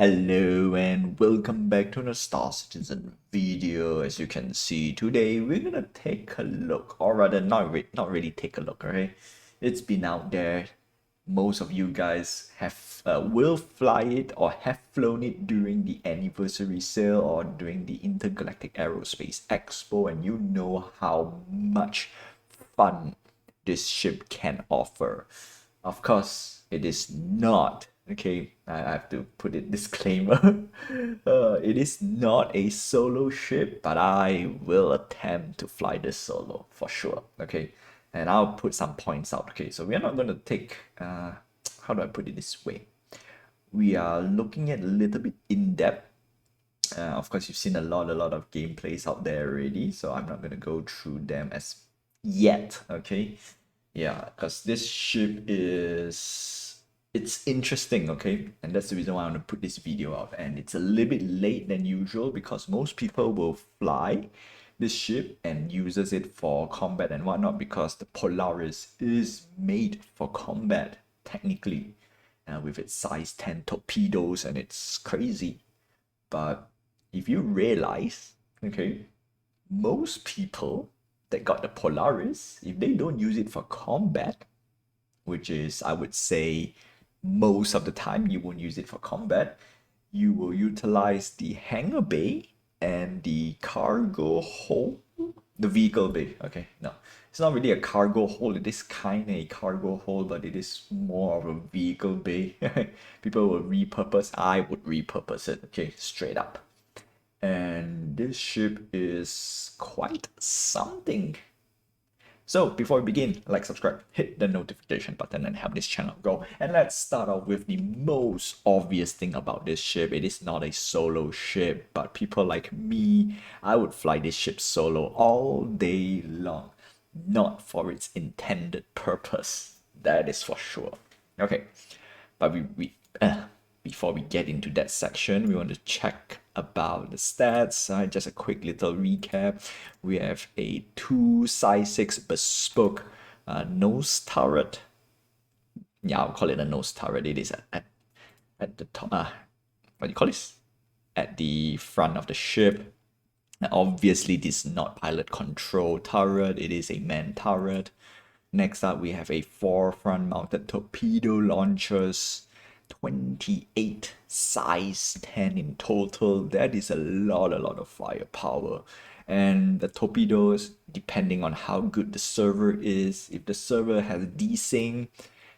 Hello and welcome back to the Star Citizen video. As you can see, today we're gonna take a look, or rather not really take a look, okay? It's been out there. Most of you guys have will fly it or have flown it during the anniversary sale or during the Intergalactic Aerospace Expo, and you know how much fun this ship can offer. Of course, it is not, okay, I have to put it disclaimer. It is not a solo ship, but I will attempt to fly this solo for sure, okay? And I'll put some points out, okay? So we're not going to take, how do I put it this way? We are looking at a little bit in depth. Of course, you've seen a lot of gameplays out there already, so I'm not going to go through them as yet, okay? Yeah, because this ship it's interesting, okay? And that's the reason why I want to put this video out. And it's a little bit late than usual because most people will fly this ship and uses it for combat and whatnot because the Polaris is made for combat, technically, with its size 10 torpedoes, and it's crazy. But if you realize, okay, most people that got the Polaris, if they don't use it for combat, which is, I would say, most of the time you won't use it for combat, you will utilize the hangar bay and the cargo hold, the vehicle bay. Okay, no, it's not really a cargo hold. It is kind of a cargo hold, but it is more of a vehicle bay. People will repurpose. I would repurpose it. Okay, straight up. And this ship is quite something. So before we begin, like, subscribe, hit the notification button and help this channel grow. And let's start off with the most obvious thing about this ship. It is not a solo ship, but people like me, I would fly this ship solo all day long. Not for its intended purpose. That is for sure. Okay, but before we get into that section, we want to check about the stats. Just a quick little recap. We have a 2 size 6 bespoke nose turret. Yeah, I'll call it a nose turret. It is at the top. What do you call this? At the front of the ship. Now, obviously, this is not pilot control turret. It is a manned turret. Next up, we have a 4 front mounted torpedo launchers. 28 size 10 in total. That is a lot of firepower. And the torpedoes, depending on how good the server is, if the server has desync,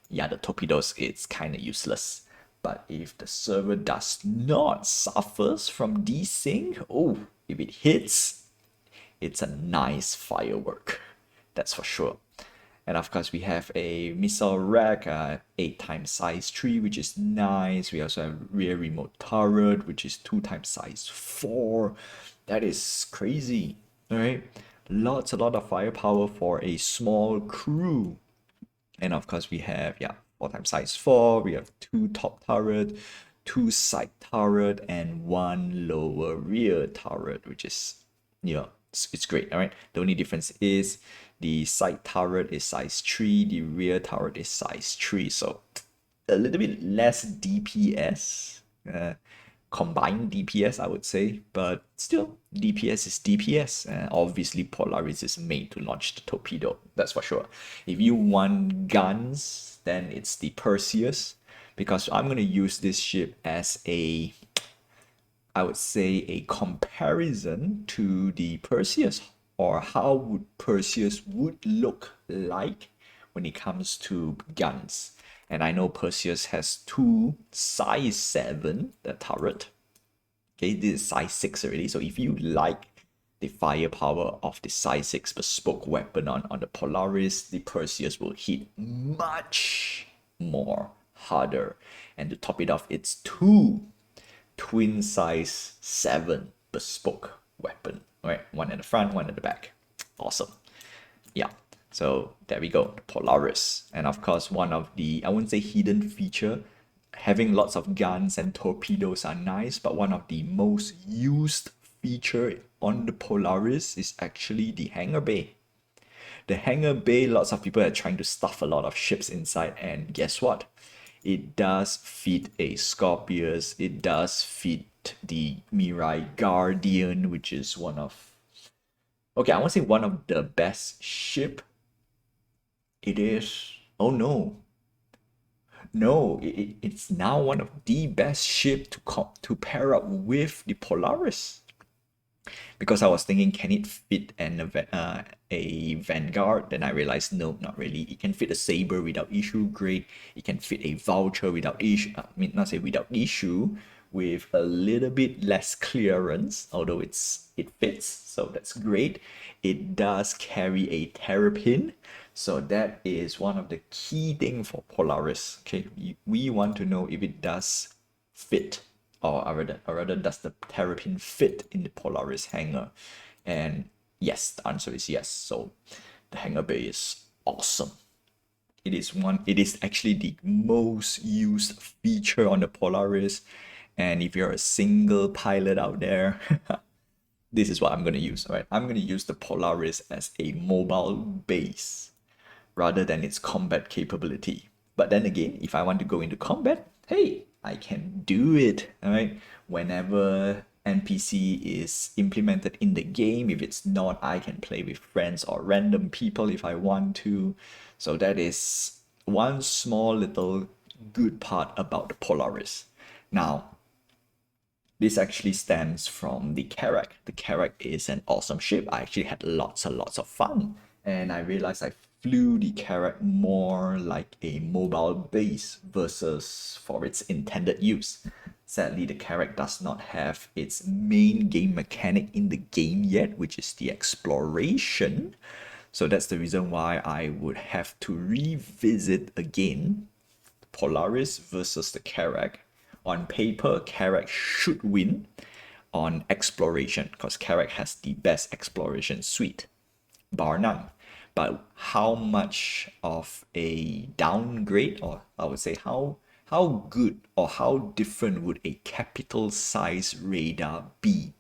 yeah, the torpedoes, it's kind of useless. But if the server does not suffers from desync, oh, if it hits, it's a nice firework. That's for sure. And of course, we have a missile rack, 8 times size 3, which is nice. We also have rear remote turret, which is 2 times size 4. That is crazy, all right? A lot of firepower for a small crew. And of course, we have, 4 times size 4. We have 2 top turret, 2 side turret, and 1 lower rear turret, which is, it's great, all right? The only difference is the side turret is size 3, the rear turret is size 3, so a little bit less DPS, combined DPS, I would say, but still, DPS is DPS. Obviously, Polaris is made to launch the torpedo, that's for sure. If you want guns, then it's the Perseus, because I'm going to use this ship as I would say, a comparison to the Perseus, or how would Perseus would look like when it comes to guns. And I know Perseus has 2 size 7, the turret. Okay, this is size 6 already. So if you like the firepower of the size 6 bespoke weapon on the Polaris, the Perseus will hit much more harder. And to top it off, it's 2 twin size 7 bespoke weapon. All right, one at the front, one at the back. Awesome. Yeah, so there we go, the Polaris. And of course, one of the, I wouldn't say hidden feature, having lots of guns and torpedoes are nice, but one of the most used feature on the Polaris is actually the hangar bay. The hangar bay, lots of people are trying to stuff a lot of ships inside, and guess what? It does fit a Scorpius. It does fit the Mirai Guardian, which is one of, okay, I won't say one of the best ship. It is, oh no, no, it's now one of the best ship to pair up with the Polaris. Because I was thinking, can it fit a Vanguard? Then I realized, no, not really. It can fit a Saber without issue, great. It can fit a Vulture without issue, I mean, not say without issue, with a little bit less clearance, although it fits, so that's great. It does carry a Terrapin, so that is one of the key things for Polaris. Okay, we want to know if it does fit, or rather does the Terrapin fit in the Polaris hangar? And yes, the answer is yes. So the hangar bay is awesome. It is actually the most used feature on the Polaris. And if you're a single pilot out there, this is what I'm going to use. All right, I'm going to use the Polaris as a mobile base rather than its combat capability. But then again, if I want to go into combat, hey, I can do it. All right, whenever NPC is implemented in the game, if it's not, I can play with friends or random people if I want to. So that is one small little good part about the Polaris. Now, this actually stems from the Carrack. The Carrack is an awesome ship. I actually had lots and lots of fun. And I realized I flew the Carrack more like a mobile base versus for its intended use. Sadly, the Carrack does not have its main game mechanic in the game yet, which is the exploration. So that's the reason why I would have to revisit again Polaris versus the Carrack. On paper, Carrack should win on exploration because Carrack has the best exploration suite, bar none. But how much of a downgrade, or I would say how good or how different would a capital size radar be?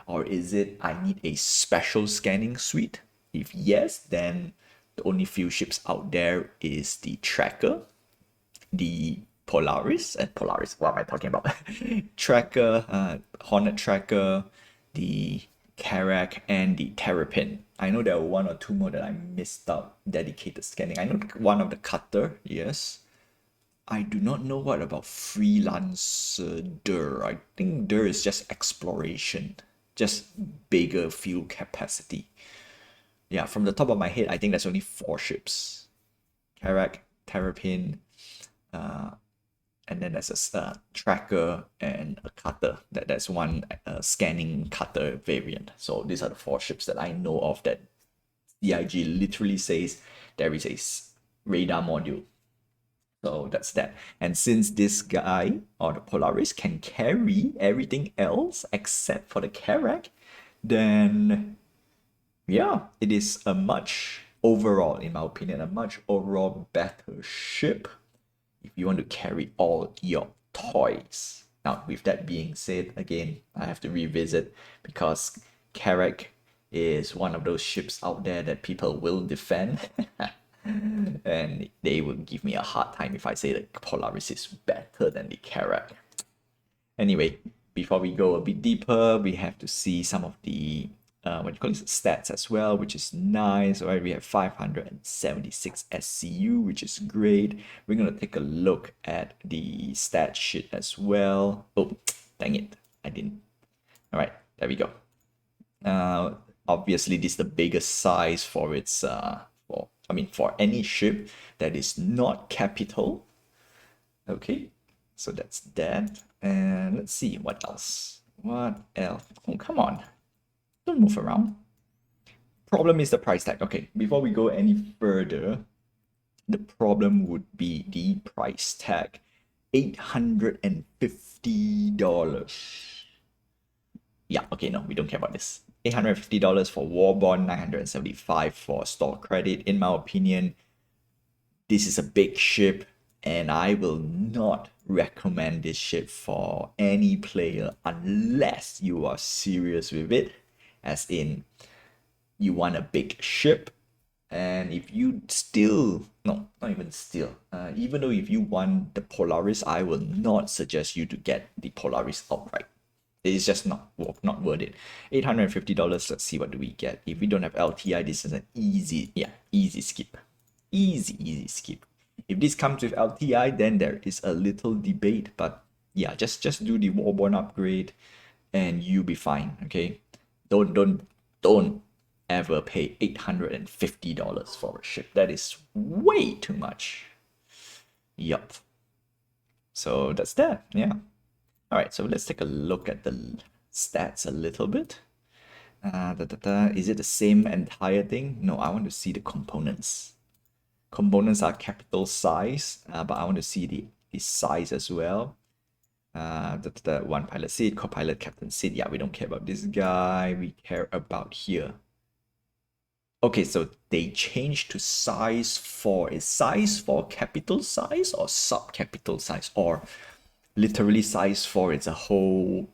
Or is it I need a special scanning suite? If yes, then the only few ships out there is the Tracker, the Polaris, what am I talking about? Tracker, Hornet Tracker, the Carrack, and the Terrapin. I know there were one or two more that I missed out, dedicated scanning. I know one of the Cutter, yes. I do not know what about Freelancer Der. I think Der is just exploration, just bigger fuel capacity. Yeah, from the top of my head, I think there's only 4 ships. Carrack, Terrapin, and then there's a Tracker and a Cutter. That's one scanning Cutter variant. So these are the 4 ships that I know of that CIG literally says there is a radar module. So that's that. And since this guy, or the Polaris, can carry everything else except for the Carrack, then yeah, it is a much overall, in my opinion, a much overall better ship if you want to carry all your toys. Now, with that being said, again, I have to revisit because Carrack is one of those ships out there that people will defend. And they will give me a hard time if I say that Polaris is better than the Carrack. Anyway, before we go a bit deeper, we have to see some of the stats as well, which is nice. All right, we have 576 SCU, which is great. We're gonna take a look at the stat sheet as well. Oh, dang it, I didn't. All right, there we go. Obviously, this is the biggest size for its for any ship that is not capital. Okay, so that's that. And let's see what else. What else? Oh, come on. Don't move around. Problem is the price tag. Okay, before we go any further, the problem would be the price tag. $850. Yeah, okay, no, we don't care about this. $850 for Warbond, $975 for store credit. In my opinion, this is a big ship, and I will not recommend this ship for any player unless you are serious with it. As in, you want a big ship, And if you still, no, not even still, even though if you want the Polaris, I will not suggest you to get the Polaris outright. It's just not worth it. $850. Let's see what do we get. If we don't have LTI, this is an easy skip. Easy skip. If this comes with LTI, then there is a little debate, but yeah, just do the Warborn upgrade and you'll be fine. Okay, don't ever pay $850 for a ship. That is way too much. Yup. So that's that. Yeah. All right, so let's take a look at the stats a little bit. Is it the same entire thing? No, I want to see the components. Components are capital size, but I want to see the size as well. One pilot seat, co-pilot, captain seat. Yeah, we don't care about this guy. We care about here. Okay, so they changed to size 4. Is size 4 capital size or sub-capital size? Or literally size 4, it's a whole,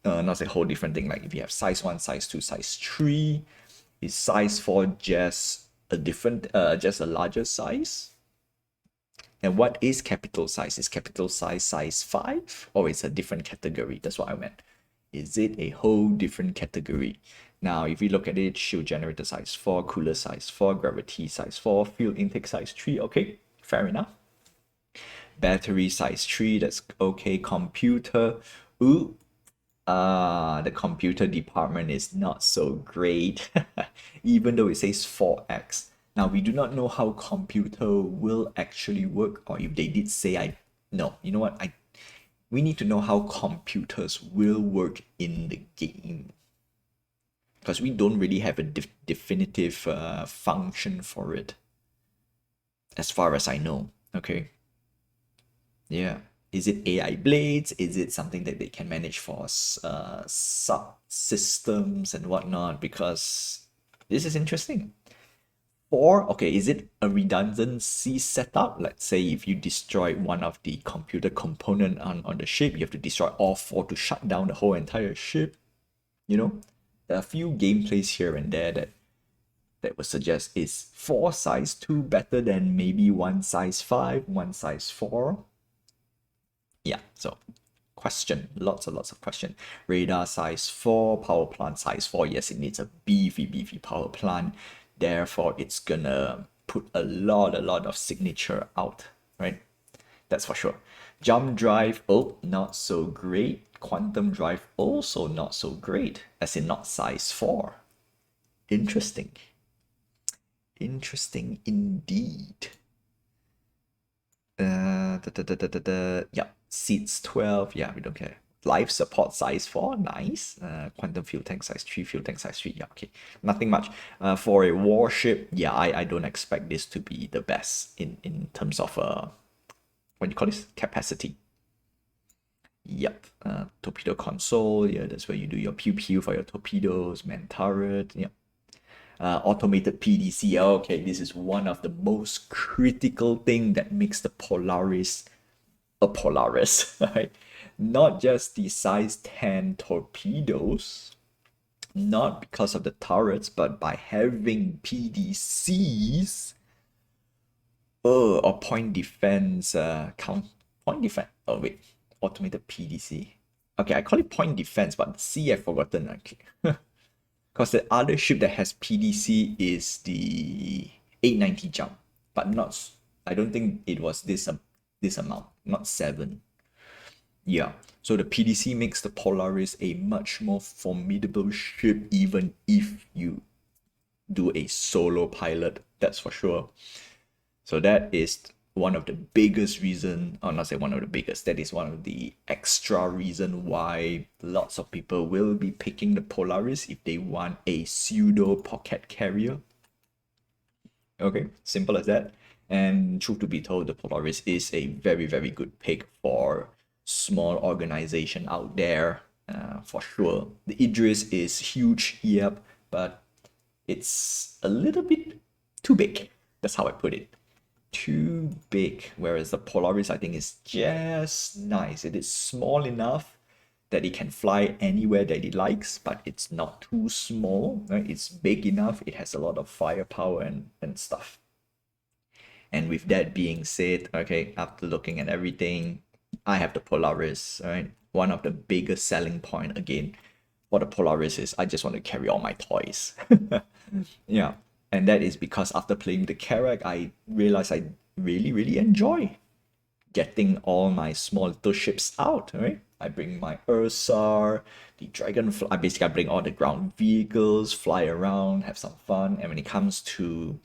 not a whole different thing. Like if you have size 1, size 2, size 3, is size 4 just a different, just a larger size? And what is capital size? Is capital size size 5? Or it's a different category? That's what I meant. Is it a whole different category? Now, if we look at it, shield generator size 4, cooler size 4, gravity size 4, fuel intake size 3. Okay, fair enough. Battery size 3, that's okay. Computer, ooh, the computer department is not so great, even though it says 4x. Now, we do not know how computer will actually work, or if they did say, no, you know what, we need to know how computers will work in the game, because we don't really have a definitive function for it, as far as I know. Okay. Yeah. Is it AI blades? Is it something that they can manage for subsystems and whatnot? Because this is interesting. Or, okay, is it a redundancy setup? Let's say if you destroy one of the computer component on the ship, you have to destroy all 4 to shut down the whole entire ship. You know, there are a few gameplays here and there that would suggest, is 4 size 2 better than maybe 1 size 5, 1 size 4? Yeah, so question, lots of question. Radar size 4, power plant size 4. Yes, it needs a beefy power plant. Therefore, it's gonna put a lot of signature out, right? That's for sure. Jump drive, oh, not so great. Quantum drive, also not so great, as in not size 4. Interesting. Interesting indeed. Yeah, seats 12. Yeah, we don't care. Life support size 4, nice. Quantum fuel tank size 3, fuel tank size 3. Yeah, okay, nothing much. For a warship, yeah, I don't expect this to be the best in terms of what do you call this, capacity. Yep. Torpedo console. Yeah, that's where you do your pew for your torpedoes. Man turret. Yep. Automated PDC. Okay, this is one of the most critical thing that makes the Polaris a Polaris, right? Not just the size 10 torpedoes, not because of the turrets, but by having PDCs, or point defense, point defense. Oh wait, automated PDC. Okay, I call it point defense, but C I've forgotten actually. Because the other ship that has PDC is the 890 jump, but not. I don't think it was this amount, not 7. Yeah, so the PDC makes the Polaris a much more formidable ship, even if you do a solo pilot, that's for sure. So that is one of the biggest reason, or not say one of the biggest, that is one of the extra reason why lots of people will be picking the Polaris if they want a pseudo pocket carrier. Okay, simple as that. And truth to be told, the Polaris is a very good pick for small organization out there, for sure. The Idris is huge, yep, but it's a little bit too big. That's how I put it. Too big. Whereas the Polaris, I think, is just nice. It is small enough that it can fly anywhere that it likes, but it's not too small, right? It's big enough. It has a lot of firepower and stuff. And with that being said, okay, after looking at everything, I have the Polaris, right? One of the biggest selling point again for the Polaris is I just want to carry all my toys. Yeah. And that is because after playing the Karak, I realized I really enjoy getting all my small little ships out, right? I bring my Ursar, the Dragonfly. Basically, I bring all the ground vehicles, fly around, have some fun. And when it comes to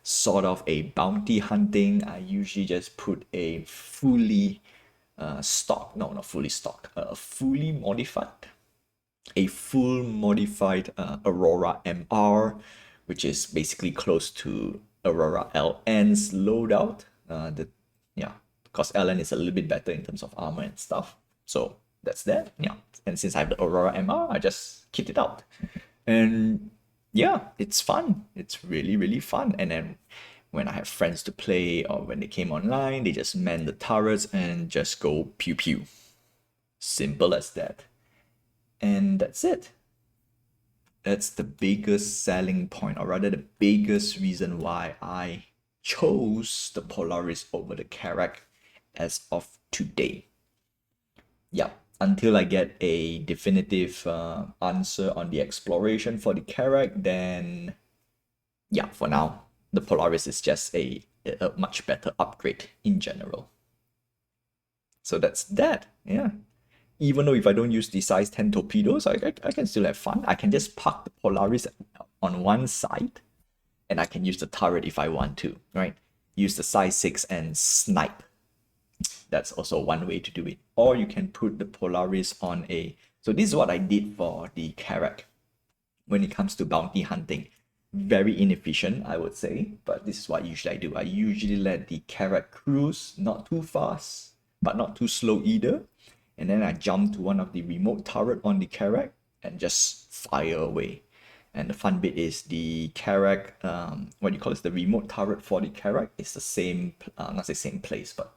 sort of a bounty hunting, I usually just put a fully stocked, no, not fully stocked, fully modified, a full modified Aurora MR, which is basically close to Aurora LN's loadout. Yeah, because LN is a little bit better in terms of armor and stuff. So that's that. Yeah, and since I have the Aurora MR, I just kit it out, and yeah, it's fun. It's really fun. And then when I have friends to play or when they came online, they just man the turrets and just go pew pew. Simple as that. And that's it. That's the biggest selling point, or rather the biggest reason why I chose the Polaris over the Karak as of today. Yeah, until I get a definitive answer on the exploration for the Karak, then yeah, for now, the Polaris is just a much better upgrade in general. So that's that, yeah. Even though if I don't use the size 10 torpedoes, I can still have fun. I can just park the Polaris on one side, and I can use the turret if I want to, right? Use the size 6 and snipe. That's also one way to do it. Or you can put the Polaris on a... So this is what I did for the Karak when it comes to bounty hunting. Very inefficient, I would say, but this is what usually I do. I usually let the Karak cruise, not too fast, but not too slow either. And then I jump to one of the remote turret on the Karak and just fire away. And the fun bit is the Karak, what do you call it? The remote turret for the Karak is the same, not the same place, but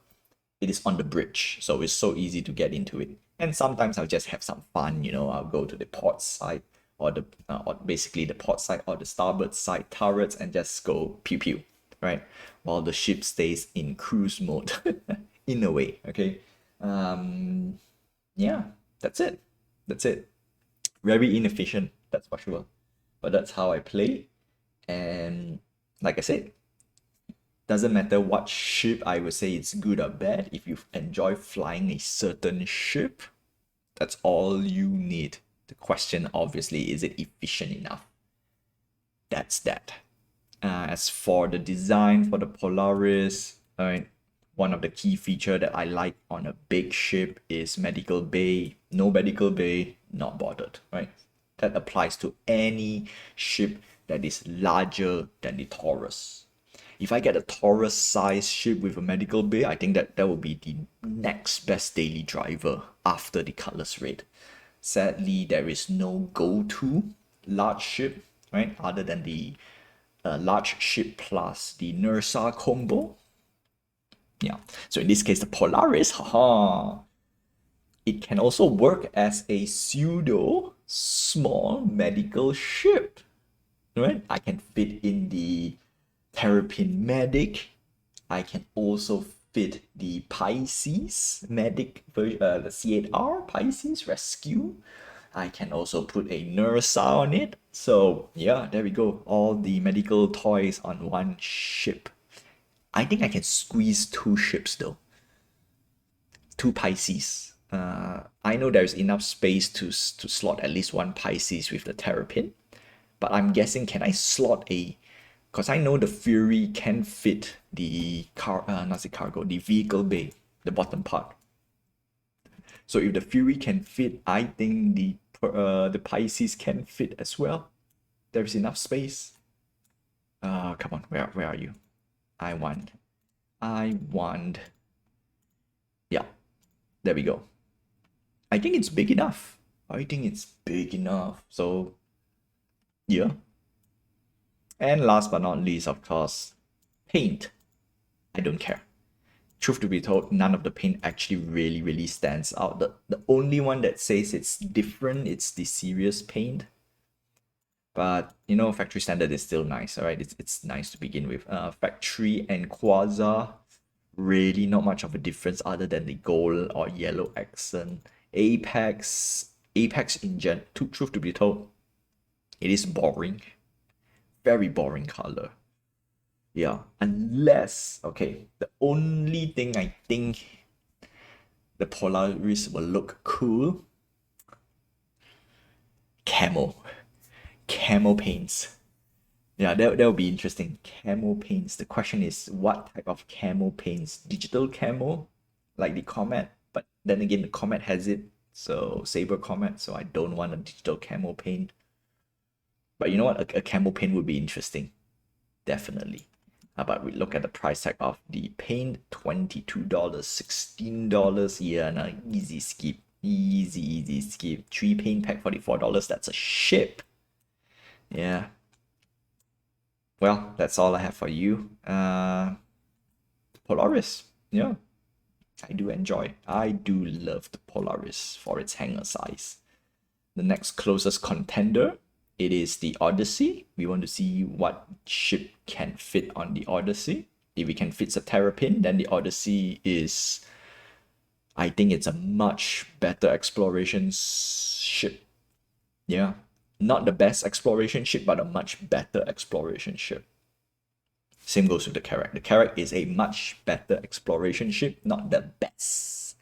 it is on the bridge. So it's so easy to get into it. And sometimes I'll just have some fun, you know, I'll go to the port side or the or basically the port side or the starboard side turrets and just go pew pew, right? While the ship stays in cruise mode in a way, okay? Yeah, that's it. That's it. Very inefficient, that's for sure. But that's how I play. And like I said, doesn't matter what ship I would say it's good or bad. If you enjoy flying a certain ship, that's all you need. The question obviously, is it efficient enough? That's that. As for the design for the Polaris, one of the key feature that I like on a big ship is medical bay. No medical bay, not bothered, right? That applies to any ship that is larger than the Taurus. If I get a Taurus size ship with a medical bay, I think that will be the next best daily driver after the Cutlass Raid. Sadly, there is no go-to large ship, right? Other than the large ship plus the Nursa combo. Yeah, so in this case, the Polaris, haha, it can also work as a pseudo small medical ship, right? I can fit in the Terrapin Medic. I can also fit the Pisces Medic, the C8R Pisces Rescue. I can also put a Nursa on it. So yeah, there we go. All the medical toys on one ship. I think I can squeeze 2 ships though. 2 Pisces. I know there's enough space to slot at least 1 Pisces with the Terrapin. But I'm guessing, can I slot a... Because I know the Fury can fit the the vehicle bay, the bottom part. So if the Fury can fit, I think the Pisces can fit as well. There's enough space. Come on, where are you? I want. Yeah, there we go. I think it's big enough. So yeah. And last but not least, of course, paint. I don't care. truth to be told, none of the paint actually really stands out. The only one that says it's different, it's the Serious paint. But you know, factory standard is still nice, all right? It's nice to begin with. Factory and Quasar, really not much of a difference other than the gold or yellow accent. Apex in gen, truth to be told, it is boring. Very boring color. Yeah, unless, okay, the only thing I think the Polaris will look cool, camo paints. Yeah, that will be interesting. Camo paints. The question is, what type of camo paints? Digital camo, like the Comet, but then again, the Comet has it, so Saber Comet, so I don't want a digital camo paint. But you know what? A camo paint would be interesting. Definitely. How about we look at the price tag of the paint? $22, $16. Yeah, no, easy skip. Easy skip. 3 paint pack, $44. That's a ship. Yeah. Well, that's all I have for you. Polaris. Yeah. I do enjoy. I do love the Polaris for its hanger size. The next closest contender, it is the Odyssey. We want to see what ship can fit on the Odyssey. If we can fit a Terrapin, then the Odyssey is, I think it's a much better exploration ship. Yeah, not the best exploration ship, but a much better exploration ship. Same goes with the Carrack. The Carrack is a much better exploration ship, not the best.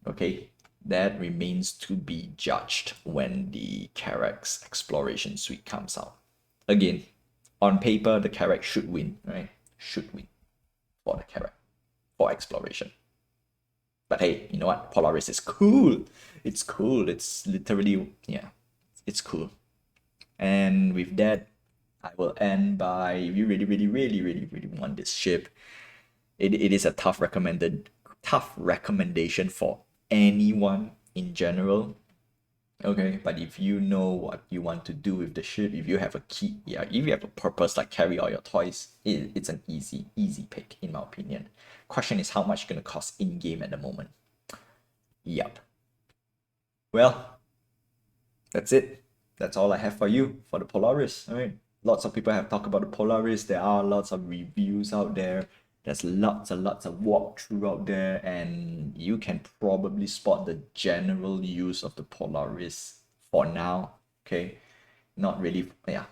Okay, that remains to be judged when the Carrack's exploration suite comes out. Again, on paper, the Carrack should win, right? Should win for the Carrack, for exploration. But hey, you know what? Polaris is cool. It's cool. It's literally, yeah, it's cool. And with that, I will end by, if you really want this ship, it is a tough recommendation for anyone in general. Okay, but if you know what you want to do with the ship, if you have a key, yeah, if you have a purpose like carry all your toys, it's an easy pick in my opinion. Question is how much it's gonna cost in game at the moment. Yep. Well, that's it. That's all I have for you for the Polaris. All right. Lots of people have talked about the Polaris. There are lots of reviews out there. There's lots and lots of walkthrough out there, and you can probably spot the general use of the Polaris for now. Okay, not really. Yeah,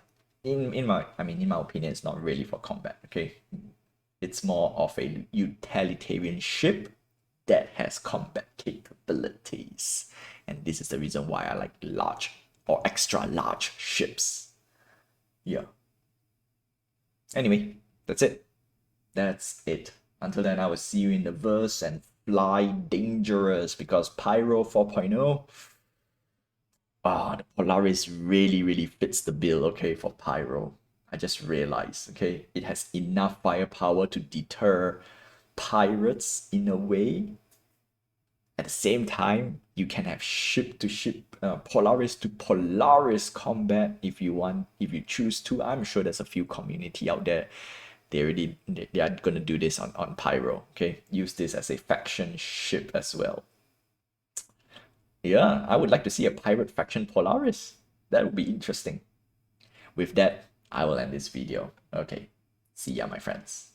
in my opinion, it's not really for combat. Okay, it's more of a utilitarian ship that has combat capabilities, and this is the reason why I like large or extra large ships. Yeah. Anyway, that's it. That's it. Until then, I will see you in the verse and fly dangerous, because Pyro 4.0, the Polaris really fits the bill, okay, for Pyro. I just realized, okay, it has enough firepower to deter pirates in a way. At the same time, you can have ship-to-ship, Polaris to Polaris combat if you want, if you choose to. I'm sure there's a few community out there. They are gonna do this on Pyro. Okay, use this as a faction ship as well. Yeah, I would like to see a pirate faction Polaris. That would be interesting. With that, I will end this video. Okay, see ya, my friends.